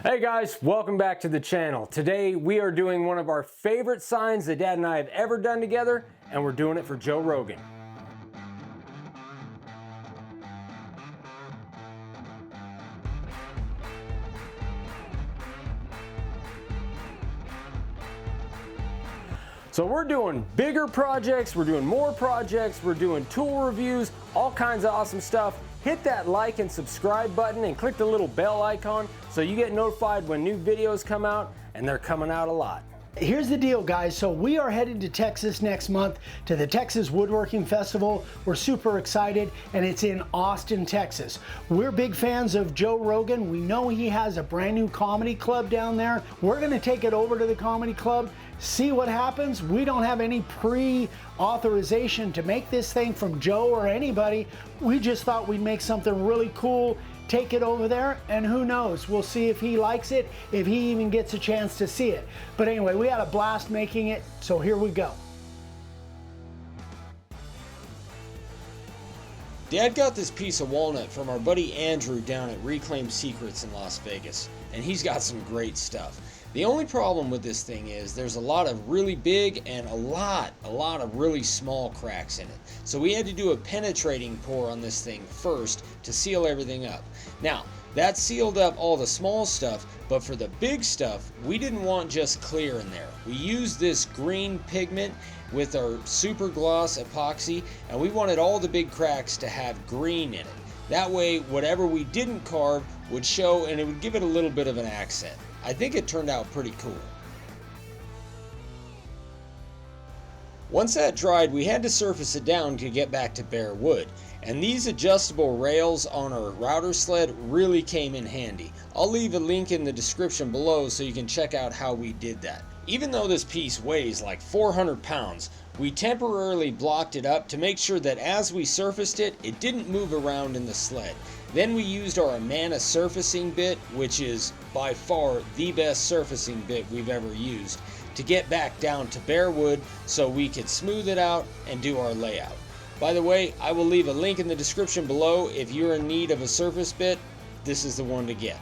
Hey guys, welcome back to the channel. Today we are doing one of our favorite signs that Dad and I have ever done together, and we're doing it for Joe Rogan. So we're doing bigger projects, we're doing more projects, we're doing tool reviews, all kinds of awesome stuff. Hit that like and subscribe button and click the little bell icon so you get notified when new videos come out, and they're coming out a lot. Here's the deal, guys. So we are headed to Texas next month to the Texas Woodworking Festival. We're super excited, and it's in Austin, Texas. We're big fans of Joe Rogan. We know he has a brand new comedy club down there. We're gonna take it over to the comedy club, see what happens. We don't have any pre-authorization to make this thing from Joe or anybody. We just thought we'd make something really cool, take it over there, and who knows, we'll see if he likes it, if he even gets a chance to see it. But anyway, we had a blast making it, so here we go. Dad got this piece of walnut from our buddy Andrew down at Reclaimed Secrets in Las Vegas, and he's got some great stuff. The only problem with this thing is there's a lot of really big and a lot of really small cracks in it. So we had to do a penetrating pour on this thing first to seal everything up. Now, that sealed up all the small stuff, but for the big stuff, we didn't want just clear in there. We used this green pigment with our super gloss epoxy, and we wanted all the big cracks to have green in it. That way, whatever we didn't carve would show, and it would give it a little bit of an accent. I think it turned out pretty cool. Once that dried, we had to surface it down to get back to bare wood. And these adjustable rails on our router sled really came in handy. I'll leave a link in the description below so you can check out how we did that. Even though this piece weighs like 400 pounds, we temporarily blocked it up to make sure that as we surfaced it, it didn't move around in the sled. Then we used our Amana surfacing bit, which is by far the best surfacing bit we've ever used, to get back down to bare wood so we could smooth it out and do our layout. By the way, I will leave a link in the description below. If you're in need of a surface bit, this is the one to get.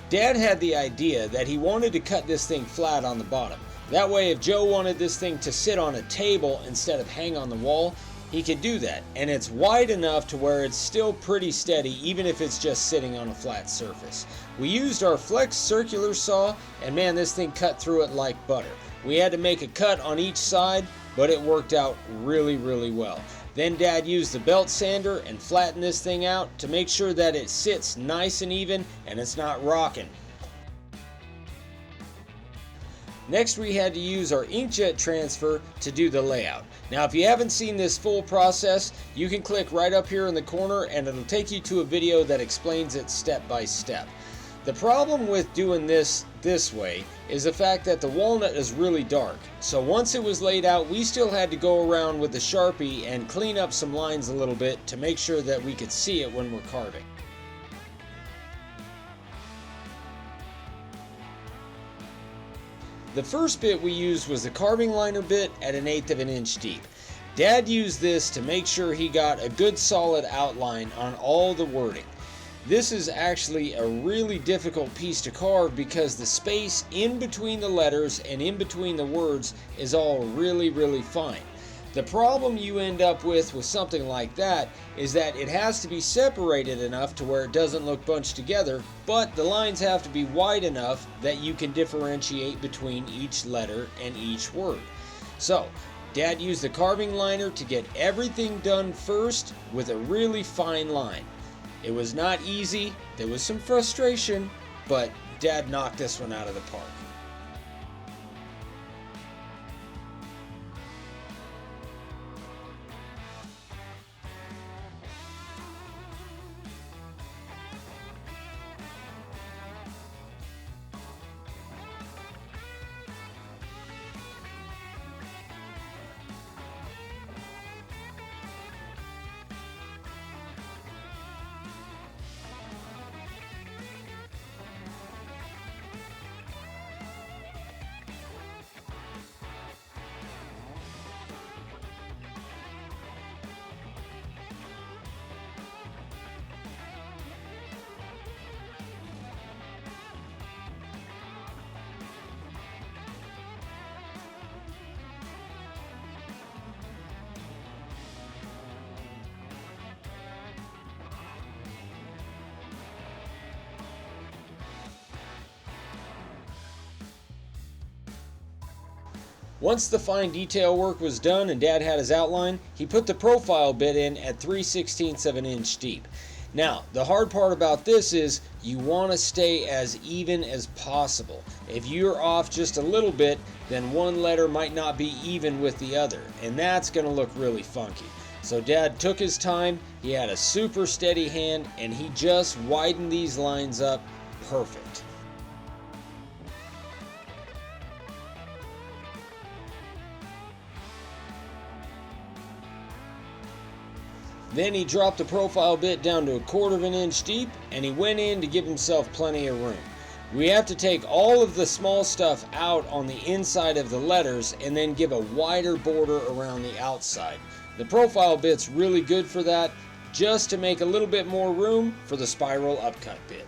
Dad had the idea that he wanted to cut this thing flat on the bottom. That way, if Joe wanted this thing to sit on a table instead of hang on the wall, he could do that. And it's wide enough to where it's still pretty steady, even if it's just sitting on a flat surface. We used our flex circular saw, and man, this thing cut through it like butter. We had to make a cut on each side, but it worked out really well. Then Dad used the belt sander and flattened this thing out to make sure that it sits nice and even and it's not rocking. Next, we had to use our inkjet transfer to do the layout. Now, if you haven't seen this full process, you can click right up here in the corner and it'll take you to a video that explains it step by step. The problem with doing this way is the fact that the walnut is really dark. So once it was laid out, we still had to go around with the Sharpie and clean up some lines a little bit to make sure that we could see it when we're carving. The first bit we used was the carving liner bit at 1/8 of an inch deep. Dad used this to make sure he got a good solid outline on all the wording. This is actually a really difficult piece to carve because the space in between the letters and in between the words is all really fine. The problem you end up with something like that is that it has to be separated enough to where it doesn't look bunched together, but the lines have to be wide enough that you can differentiate between each letter and each word. So, Dad used the carving liner to get everything done first with a really fine line. It was not easy, there was some frustration, but Dad knocked this one out of the park. Once the fine detail work was done and Dad had his outline, he put the profile bit in at 3/16 of an inch deep. Now, the hard part about this is you want to stay as even as possible. If you're off just a little bit, then one letter might not be even with the other, and that's going to look really funky. So Dad took his time, he had a super steady hand, and he just widened these lines up perfect. Then he dropped the profile bit down to 1/4 of an inch deep, and he went in to give himself plenty of room. We have to take all of the small stuff out on the inside of the letters and then give a wider border around the outside. The profile bit's really good for that, just to make a little bit more room for the spiral upcut bit.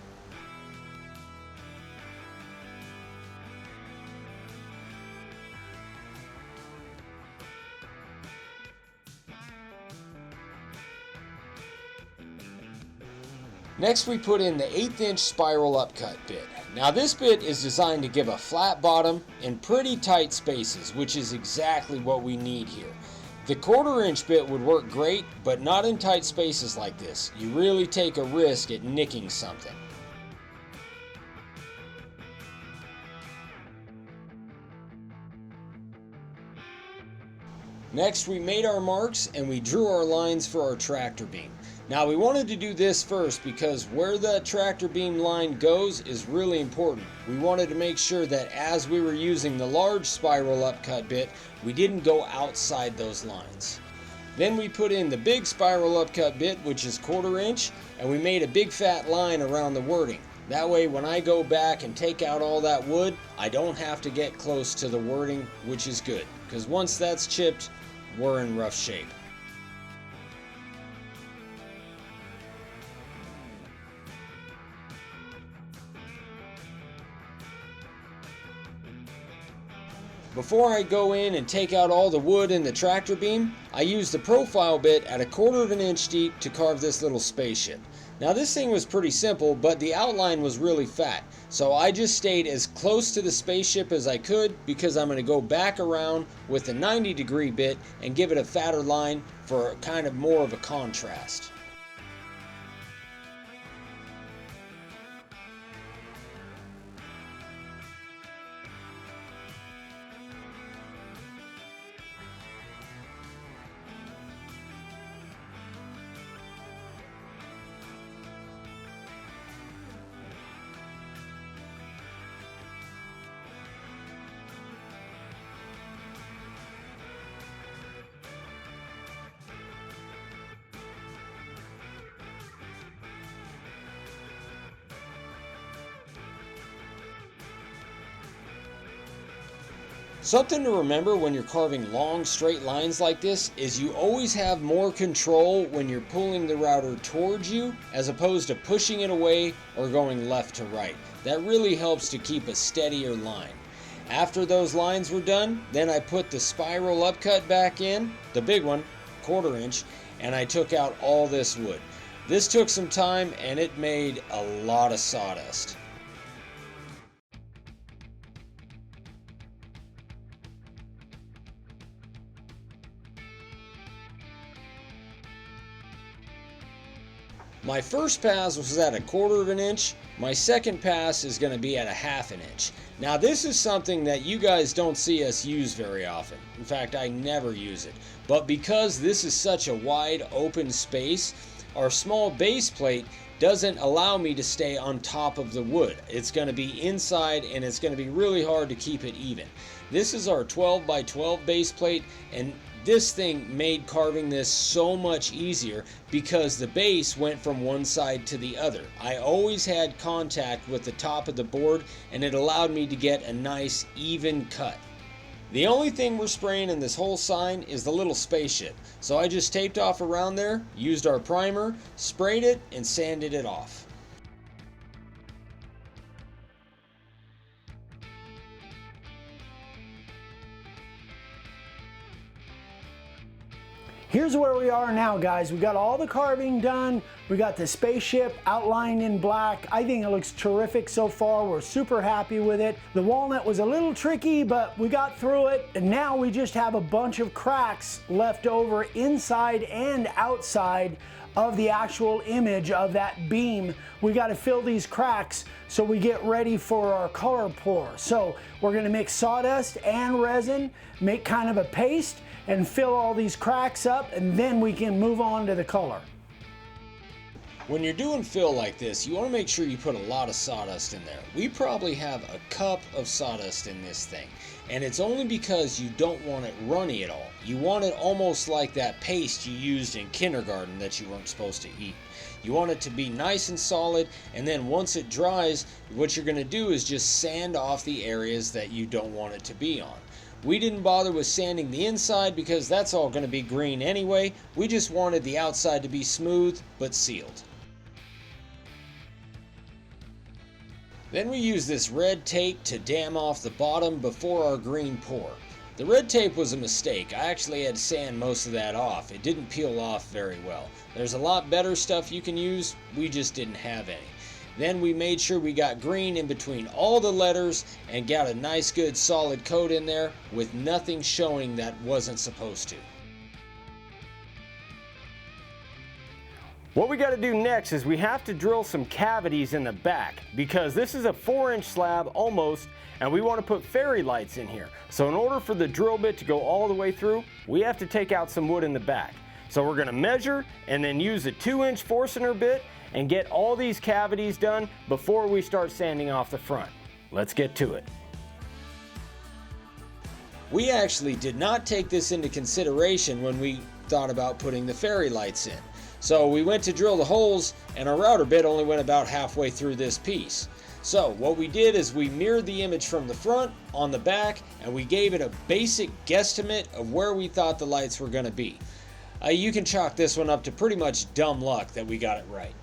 Next we put in the 1/8 inch spiral upcut bit. Now this bit is designed to give a flat bottom in pretty tight spaces, which is exactly what we need here. The 1/4 inch bit would work great, but not in tight spaces like this. You really take a risk at nicking something. Next we made our marks and we drew our lines for our tractor beam. Now we wanted to do this first because where the tractor beam line goes is really important. We wanted to make sure that as we were using the large spiral upcut bit, we didn't go outside those lines. Then we put in the big spiral upcut bit, which is 1/4 inch, and we made a big fat line around the wording. That way when I go back and take out all that wood, I don't have to get close to the wording, which is good, because once that's chipped, we're in rough shape. Before I go in and take out all the wood in the tractor beam, I used the profile bit at 1/4 of an inch deep to carve this little spaceship. Now this thing was pretty simple, but the outline was really fat, so I just stayed as close to the spaceship as I could because I'm going to go back around with the 90-degree bit and give it a fatter line for kind of more of a contrast. Something to remember when you're carving long straight lines like this is you always have more control when you're pulling the router towards you as opposed to pushing it away or going left to right. That really helps to keep a steadier line. After those lines were done, then I put the spiral upcut back in, the big one, 1/4 inch, and I took out all this wood. This took some time and it made a lot of sawdust. My first pass was at 1/4 of an inch. My second pass is going to be at 1/2 an inch. Now this is something that you guys don't see us use very often. In fact, I never use it. But because this is such a wide open space, our small base plate doesn't allow me to stay on top of the wood. It's going to be inside and it's going to be really hard to keep it even. This is our 12 by 12 base plate, and this thing made carving this so much easier because the base went from one side to the other. I always had contact with the top of the board and it allowed me to get a nice even cut. The only thing we're spraying in this whole sign is the little spaceship. So I just taped off around there, used our primer, sprayed it, and sanded it off. Here's where we are now, guys. We got all the carving done. We got the spaceship outlined in black. I think it looks terrific so far. We're super happy with it. The walnut was a little tricky, but we got through it. And now we just have a bunch of cracks left over inside and outside of the actual image of that beam. We got to fill these cracks so we get ready for our color pour. So we're going to mix sawdust and resin, make kind of a paste, and fill all these cracks up, and then we can move on to the color. When you're doing fill like this, you want to make sure you put a lot of sawdust in there. We probably have a cup of sawdust in this thing, and it's only because you don't want it runny at all. You want it almost like that paste you used in kindergarten that you weren't supposed to eat. You want it to be nice and solid, and then once it dries, what you're going to do is just sand off the areas that you don't want it to be on. We didn't bother with sanding the inside because that's all going to be green anyway. We just wanted the outside to be smooth but sealed. Then we use this red tape to dam off the bottom before our green pour. The red tape was a mistake. I actually had to sand most of that off. It didn't peel off very well. There's a lot better stuff you can use. We just didn't have any. Then we made sure we got green in between all the letters and got a nice good solid coat in there with nothing showing that wasn't supposed to. What we got to do next is we have to drill some cavities in the back because this is a 4-inch slab almost, and we want to put fairy lights in here. So in order for the drill bit to go all the way through, we have to take out some wood in the back. So we're going to measure and then use a 2-inch Forstner bit and get all these cavities done before we start sanding off the front. Let's get to it. We actually did not take this into consideration when we thought about putting the fairy lights in. So we went to drill the holes, and our router bit only went about halfway through this piece. So what we did is we mirrored the image from the front on the back, and we gave it a basic guesstimate of where we thought the lights were going to be. You can chalk this one up to pretty much dumb luck that we got it right.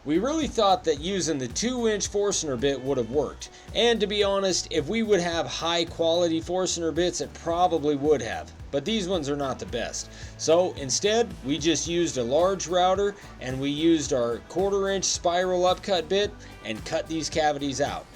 We really thought that using the 2-inch Forstner bit would have worked. And to be honest, if we would have high quality Forstner bits, it probably would have. But these ones are not the best. So instead, we just used a large router and we used our 1/4-inch spiral upcut bit and cut these cavities out.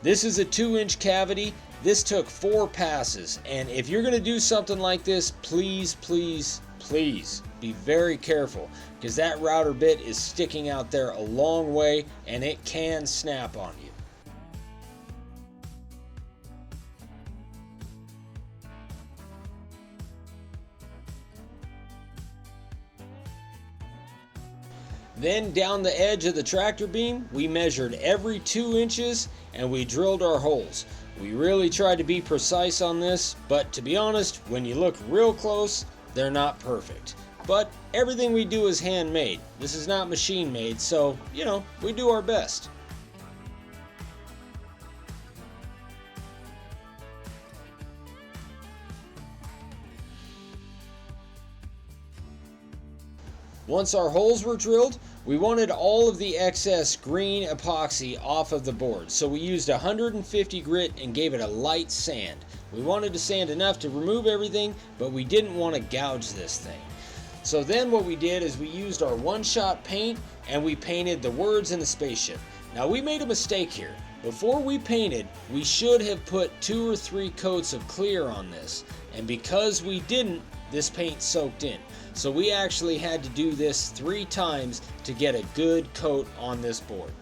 This is a 2-inch cavity. This took 4 passes. And if you're going to do something like this, please, please, please be very careful, because that router bit is sticking out there a long way and it can snap on you. Then down the edge of the tractor beam, we measured every 2 inches and we drilled our holes. We really tried to be precise on this, but to be honest, when you look real close, they're not perfect. But everything we do is handmade. This is not machine made, so, we do our best. Once our holes were drilled, we wanted all of the excess green epoxy off of the board, so we used 150 grit and gave it a light sand. We wanted to sand enough to remove everything, but we didn't want to gouge this thing. So then what we did is we used our one-shot paint and we painted the words in the spaceship. Now we made a mistake here. Before we painted, we should have put 2 or 3 coats of clear on this, and because we didn't, this paint soaked in. So we actually had to do this 3 times to get a good coat on this board.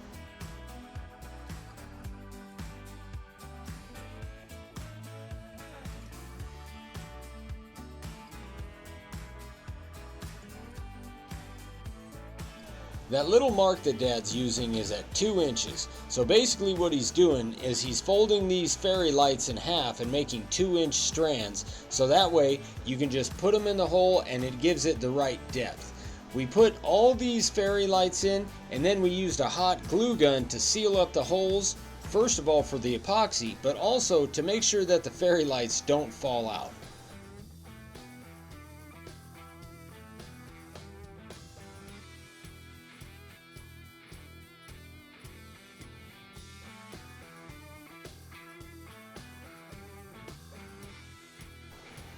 That little mark that Dad's using is at 2 inches. So basically what he's doing is he's folding these fairy lights in half and making 2-inch strands, so that way you can just put them in the hole and it gives it the right depth. We put all these fairy lights in, and then we used a hot glue gun to seal up the holes, first of all for the epoxy, but also to make sure that the fairy lights don't fall out.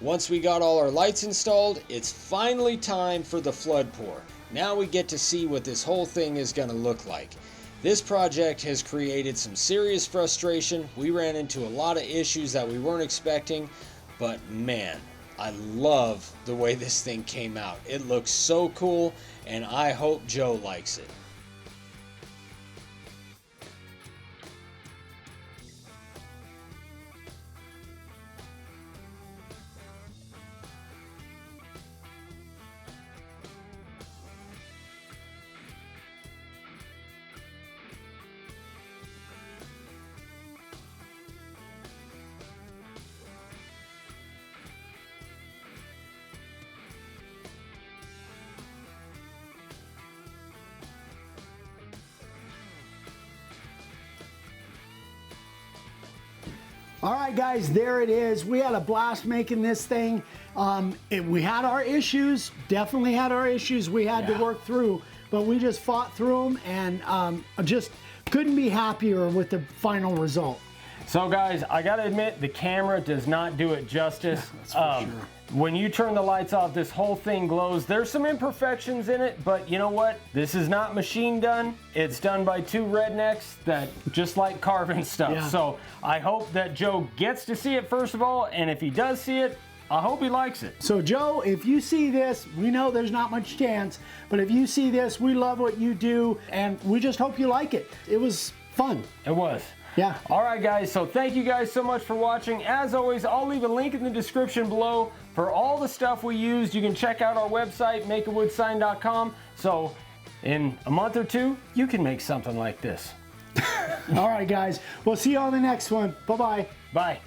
Once we got all our lights installed, it's finally time for the flood pour. Now we get to see what this whole thing is going to look like. This project has created some serious frustration. We ran into a lot of issues that we weren't expecting, but man, I love the way this thing came out. It looks so cool, and I hope Joe likes it. All right, guys, there it is. We had a blast making this thing. We had our issues, definitely had our issues we had to work through, but we just fought through them, and just couldn't be happier with the final result. So guys, I gotta admit, the camera does not do it justice. That's for sure. When you turn the lights off, this whole thing glows. There's some imperfections in it, but you know what? This is not machine done. It's done by two rednecks that just like carving stuff. Yeah. So I hope that Joe gets to see it first of all, and if he does see it, I hope he likes it. So Joe, if you see this, we know there's not much chance, but if you see this, we love what you do, and we just hope you like it. It was fun. It was. Yeah. All right, guys, so thank you guys so much for watching. As always, I'll leave a link in the description below for all the stuff we used. You can check out our website, makeawoodsign.com. So in a month or two, you can make something like this. All right, guys. We'll see you on the next one. Bye-bye. Bye.